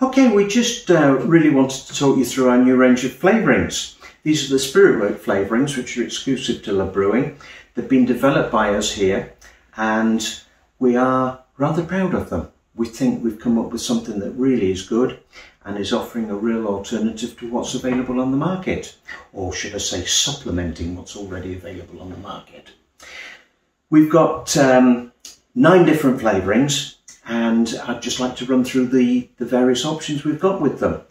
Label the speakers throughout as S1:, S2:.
S1: Okay, we just really wanted to talk you through our new range of flavourings. These are the Spiritworks flavourings, which are exclusive to Love Brewing. They've been developed by us here, and we are rather proud of them. We think we've come up with something that really is good and is offering a real alternative to what's available on the market, or should I say supplementing what's already available on the market. We've got 9 different flavourings, and I'd just like to run through the various options we've got with them.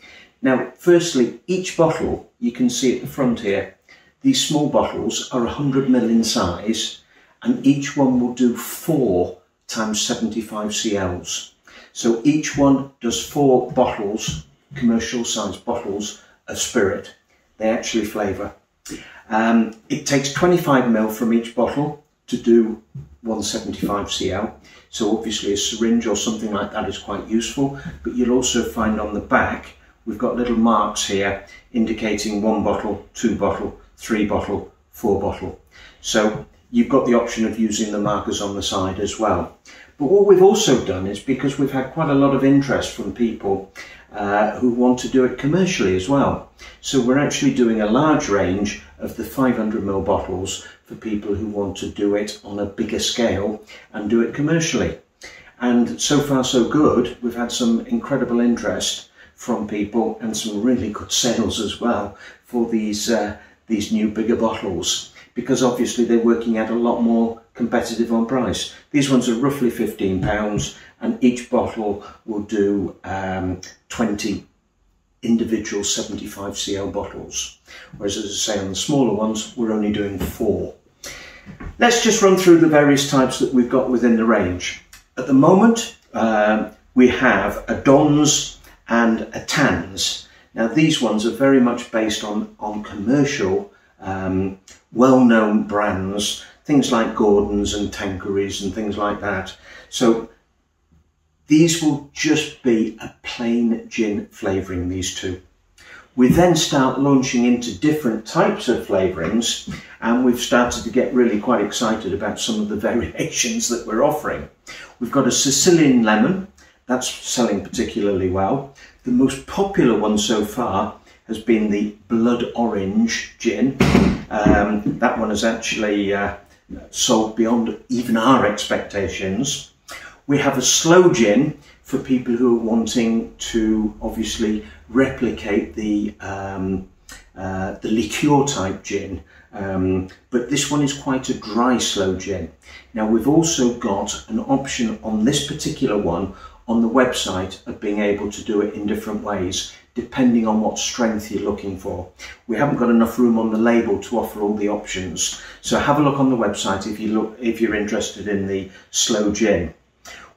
S1: Now, firstly, each bottle, you can see at the front here, these small bottles are 100 ml in size, and each one will do 4 times 75 cls. So each one does 4 bottles, commercial size bottles of spirit. They actually flavour. It takes 25 ml from each bottle to do 175 cl. So obviously a syringe or something like that is quite useful, but you'll also find on the back we've got little marks here indicating 1 bottle, 2 bottle, 3 bottle, 4 bottle. So you've got the option of using the markers on the side as well. But what we've also done is, because we've had quite a lot of interest from people who want to do it commercially as well. So we're actually doing a large range of the 500 ml bottles for people who want to do it on a bigger scale and do it commercially. And so far so good. We've had some incredible interest from people and some really good sales as well for these new bigger bottles, because obviously they're working out a lot more competitive on price. These ones are roughly £15, and each bottle will do 20 individual 75 cl bottles, whereas, as I say, on the smaller ones we're only doing 4. Let's just run through the various types that we've got within the range. At the moment we have a Dons and a Tans. Now these ones are very much based on commercial well-known brands, things like Gordon's and Tanquery's and things like that. So these will just be a plain gin flavouring, these two. We then start launching into different types of flavourings, and we've started to get really quite excited about some of the variations that we're offering. We've got a Sicilian lemon, that's selling particularly well. The most popular one so far has been the blood orange gin. That one has actually sold beyond even our expectations. We have a slow gin for people who are wanting to obviously replicate the liqueur type gin, but this one is quite a dry slow gin. Now we've also got an option on this particular one on the website of being able to do it in different ways depending on what strength you're looking for. We haven't got enough room on the label to offer all the options, so have a look on the website if you're interested in the slow gin.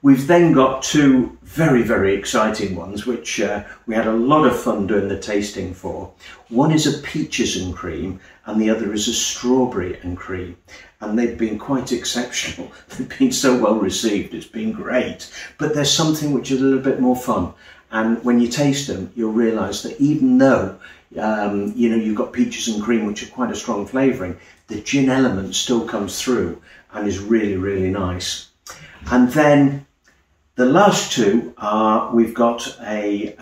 S1: We've then got 2 very, very exciting ones, which we had a lot of fun doing the tasting for. One is a peaches and cream, and the other is a strawberry and cream. And they've been quite exceptional. They've been so well received, it's been great. But there's something which is a little bit more fun. And when you taste them, you'll realise that even though you know, you've got peaches and cream, which are quite a strong flavouring, the gin element still comes through and is really, really nice. And then the last 2 are, we've got a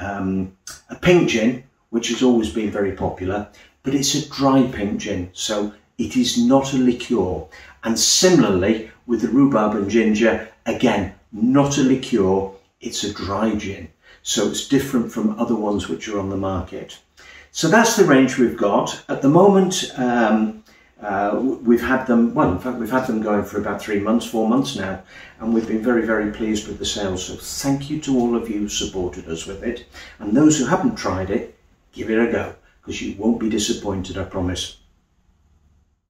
S1: pink gin, which has always been very popular, but it's a dry pink gin, so it is not a liqueur. And similarly with the rhubarb and ginger, again, not a liqueur, it's a dry gin. So it's different from other ones which are on the market. So that's the range we've got. At the moment, we've had them, well, in fact, we've had them going for about 3 months, 4 months now, and we've been very, very pleased with the sales. So thank you to all of you who supported us with it. And those who haven't tried it, give it a go, because you won't be disappointed, I promise.